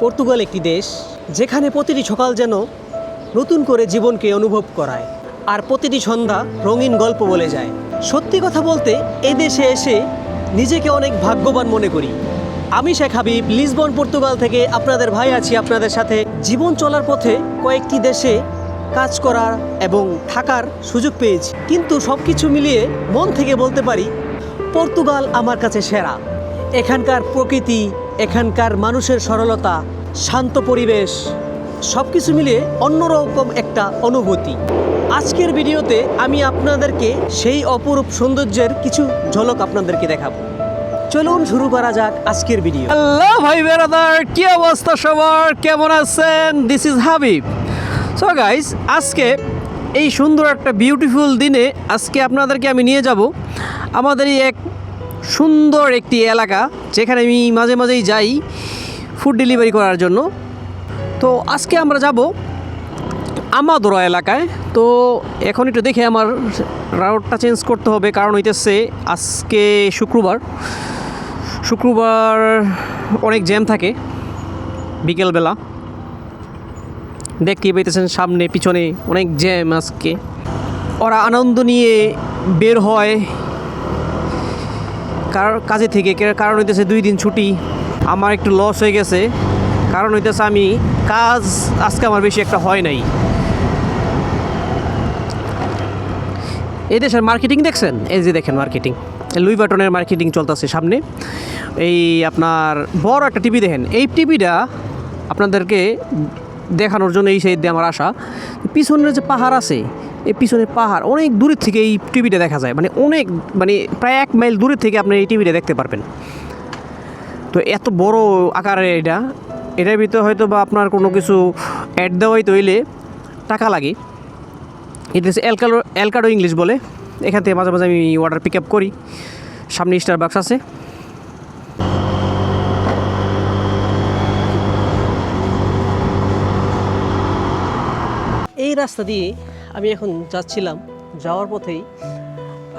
Portugal একটি দেশ যেখানে প্রতিটি সকাল যেন নতুন করে জীবনকে অনুভব করায়, আর প্রতিটি সন্ধ্যা রঙিন গল্প বলে যায়। সত্যি কথা বলতে এই দেশে এসে নিজেকে অনেক ভাগ্যবান মনে করি। আমি শেখ হাবিব, লিসবন পর্তুগাল থেকে আপনাদের ভাই আছি আপনাদের সাথে। জীবন চলার পথে কয়েকটি দেশে কাজ করার এবং থাকার সুযোগ পেয়েছি, কিন্তু সব কিছু মিলিয়ে মন থেকে বলতে পারি পর্তুগাল আমার কাছে সেরা। এখানকার প্রকৃতি, এখানকার মানুষের সরলতা, শান্ত পরিবেশ, সব কিছু মিলিয়ে অন্যরকম একটা অনুভূতি। আজকের ভিডিওতে আমি আপনাদেরকে সেই অপরূপ সৌন্দর্যের কিছু ঝলক আপনাদেরকে দেখাবো। চলুন শুরু করা যাক আজকের ভিডিও। হ্যালো ভাই ব্রাদার, কি অবস্থা সবার, কেমন আছেন? This is Habib. So guys, আজকে এই সুন্দর একটা বিউটিফুল দিনে আজকে আপনাদেরকে আমি নিয়ে যাব আমাদের এই এক সুন্দর একটি এলাকা, যেখানে আমি মাঝে মাঝেই যাই ফুড ডেলিভারি করার জন্য। তো আজকে আমরা যাব আমাদোরা এলাকায়। তো এখন একটু দেখে আমার রাউটটা চেঞ্জ করতে হবে, কারণ হইতেছে আজকে শুক্রবার অনেক জ্যাম থাকে বিকেলবেলা। দেখতেই পাইতেছেন সামনে পিছনে অনেক জ্যাম। আজকে ওরা আনন্দ নিয়ে বের হয় কাজে থেকে, কারণ হইতেছে 2 দিন ছুটি। আমার একটু লস হয়ে গেছে, কারণ হইতেছে আমি কাজ আজকে আমার বেশি একটা হয় নাই। এই দেশের মার্কেটিং দেখছেন? এই যে দেখেন মার্কেটিং, লুই বাটনের মার্কেটিং চলতেছে সামনে। এই আপনার বড় একটা টিভি দেখেন, এই টিভিটা আপনাদেরকে দেখানোর জন্য এই সাইড দিয়ে আমার আশা। পিছনের যে পাহাড় আছে, এই পিছনের পাহাড় অনেক দূরের থেকে এই টিভিটা দেখা যায়, মানে প্রায় 1 মাইল দূরের থেকে আপনি এই টিভিটা দেখতে পারবেন। তো এত বড় আকারে এটার ভিতরে হয়তো বা আপনার কোনো কিছু অ্যাড দেওয়াই তৈলে টাকা লাগে। এটা হচ্ছে এলকাডো ইংলিশ বলে। এখান থেকে মাঝে মাঝে আমি অর্ডার পিক আপ করি। সামনে স্টারবাক্স আছে। এই রাস্তা দিয়ে আমি এখন যাচ্ছিলাম। যাওয়ার পথেই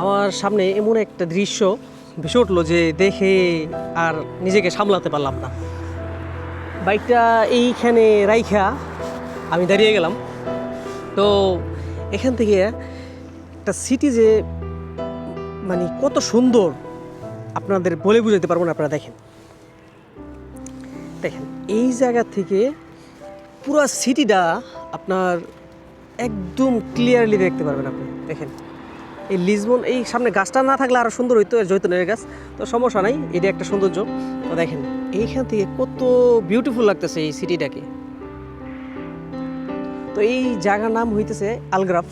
আমার সামনে এমন একটা দৃশ্য ভেসে উঠলো যে দেখে আর নিজেকে সামলাতে পারলাম না। বাইকটা এইখানে রাইখা আমি দাঁড়িয়ে গেলাম। তো এখান থেকে একটা সিটি যে মানে কত সুন্দর আপনাদের বলে বুঝাতে পারবো না। আপনারা দেখেন এই জায়গা থেকে পুরো সিটিটা আপনার একদম ক্লিয়ারলি দেখতে পারবেন। আপনি দেখেন এই লিসবন, এই সামনে গাছটা না থাকলে আরও সুন্দর হইতো, জৈতুনের গাছ। তো সমস্যা নাই, এটা একটা সৌন্দর্য। তো দেখেন এইখান থেকে কত বিউটিফুল লাগতেছে এই সিটিটাকে। তো এই জায়গার নাম হইতেছে আলগ্রাফ।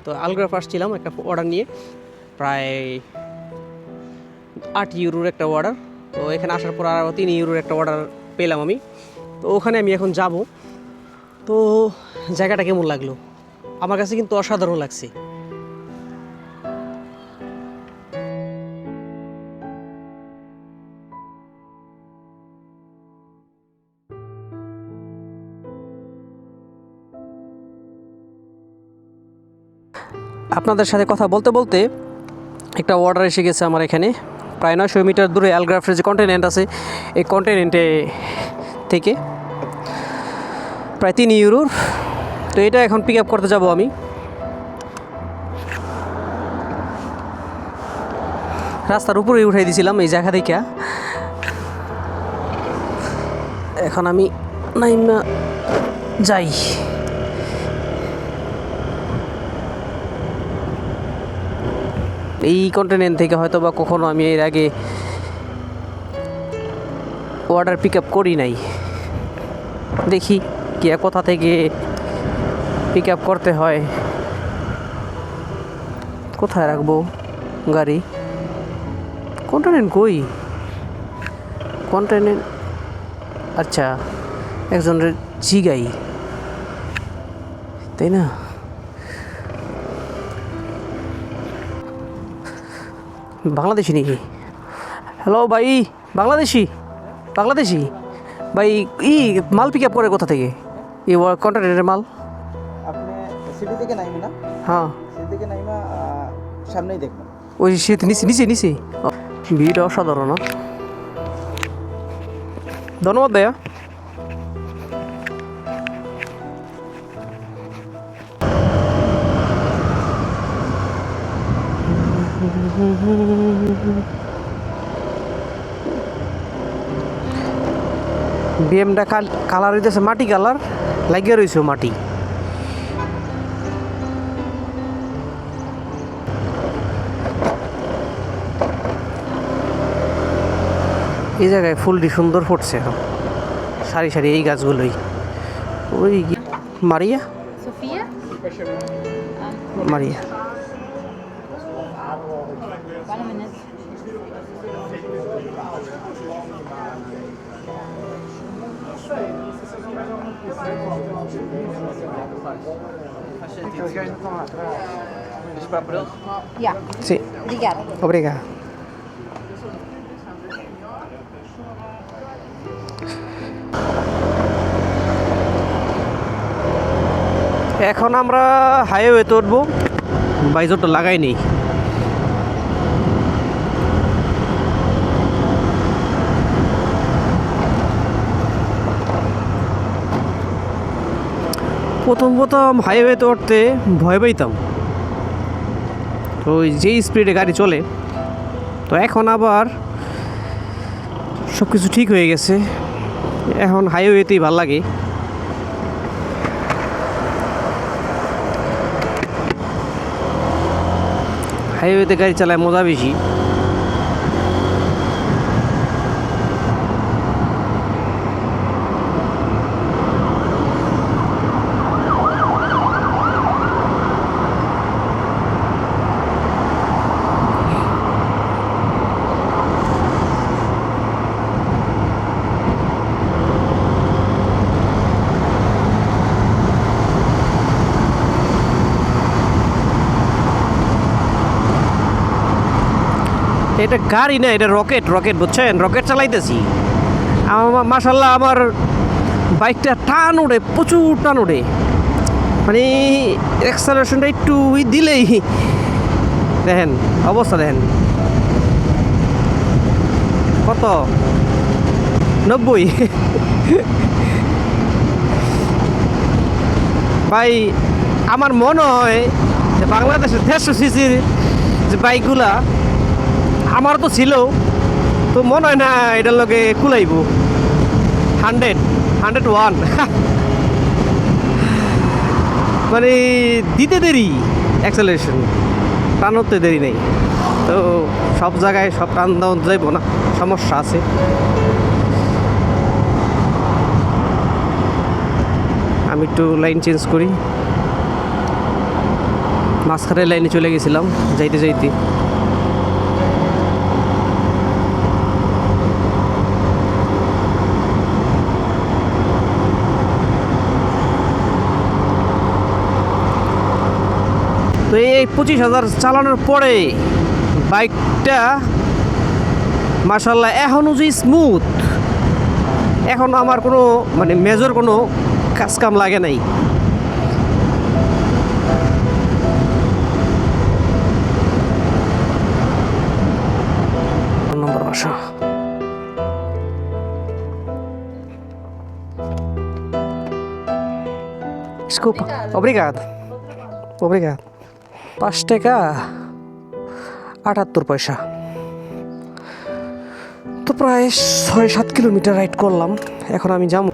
তো আলগ্রাফ আসছিলাম একটা অর্ডার নিয়ে, প্রায় 8 ইউরোর একটা অর্ডার। তো এখানে আসার পর আরও 3 ইউরোর একটা অর্ডার পেলাম আমি। তো ওখানে আমি এখন যাব। তো জায়গাটা কেমন লাগলো? আমার কাছে কিন্তু অসাধারণ লাগছে। আপনাদের সাথে কথা বলতে বলতে একটা অর্ডার এসে গেছে আমার এখানে। প্রায় 900 মিটার দূরে আলগ্রাফের যে কন্টিনেন্ট আছে, এই কন্টিনেন্টে থেকে প্রায় 3 ইউরোর। তো এটা এখন পিক আপ করতে যাব আমি। রাস্তার উপরে উঠাই দিয়েছিলাম এই জায়গা থেকে। এখন আমি নাইমা যাই। এই কন্টিনেন্ট থেকে হয়তো বা কখনো আমি এর আগে অর্ডার পিক আপ করি নাই। দেখি কি কোথা থেকে পিক আপ করতে হয়, কোথায় রাখবো গাড়ি। কন্টিনেন্ট কই? কন্টিনেন্ট, আচ্ছা একজনের জিগাই, তাই না? বাংলাদেশি নাকি? হ্যালো ভাই, বাংলাদেশি ভাই, মাল পিক আপ করে কোথা থেকে? এই কন্টেনারের মাল আপনি সিটি থেকে নাইবেন না? হ্যাঁ, সিটি থেকে নাইমা সামনেই দেখবেন। ওই শীত নিচে ভিড় অসাধারণ। ধন্যবাদ ভাইয়া। বিএমটা কালার হইতেছে মাটি কালার, লাগিয়ে রয়েছে মাটি। এই জায়গায় ফুলটি সুন্দর ফুটছে এখন, সারি সারি এই গাছগুলোই। ওই মারিয়া, Sofia? মারিয়া। One minute. Yeah, Sí, obrigada. obrigado. এখন আমরা হাইওয়েতে উঠবো, বাইজোটা লাগাই নেই। প্রথম প্রথম হাইওয়েতে উঠতে ভয় পাইতাম, তো ওই যেই স্পিডে গাড়ি চলে। তো এখন আবার সব কিছু ঠিক হয়ে গেছে, এখন হাইওয়েতেই ভাল লাগে। হাইওয়েতে গাড়ি চালায় মজা বেশি। এটা গাড়ি না, এটা রকেট, রকেট বুঝছেন, রকেট চালাইতেছি। আমার মাশাল্লাহ আমার বাইকটা টান ওঠে, প্রচুর টান ওঠে, মানে অ্যাক্সেলারেশনটা একটু দিলেই দেখেন অবস্থা, দেখেন কত, 90। ভাই আমার মনে হয় যে বাংলাদেশের 150 সিসির যে বাইকগুলা আমার তো ছিল, তো মনে হয় না এটার লগে কুলাইব 100, 101। মানে দিতে দেরি, অ্যাক্সেলারেশন টানতে দেরি নেই, তো সব জায়গায় সব টান দেওয়া যাইব না, সমস্যা আছে। আমি একটু লাইন চেঞ্জ করি, মাঝখানের লাইনে চলে গেছিলাম যাইতে যাইতে। তো এই 25,000 চালানোর পরে বাইকটা মাশাল্লাহ এখনও যে স্মুথ, এখন আমার কোনো মানে মেজর কোনো কাজ কাম লাগে নাই। নম্বর বাসা, Desculpa. Obrigado. Obrigado. 5 টাকা 78 পয়সা। তো প্রায় 6-7 কিলোমিটার রাইড করলাম, এখন আমি যাবো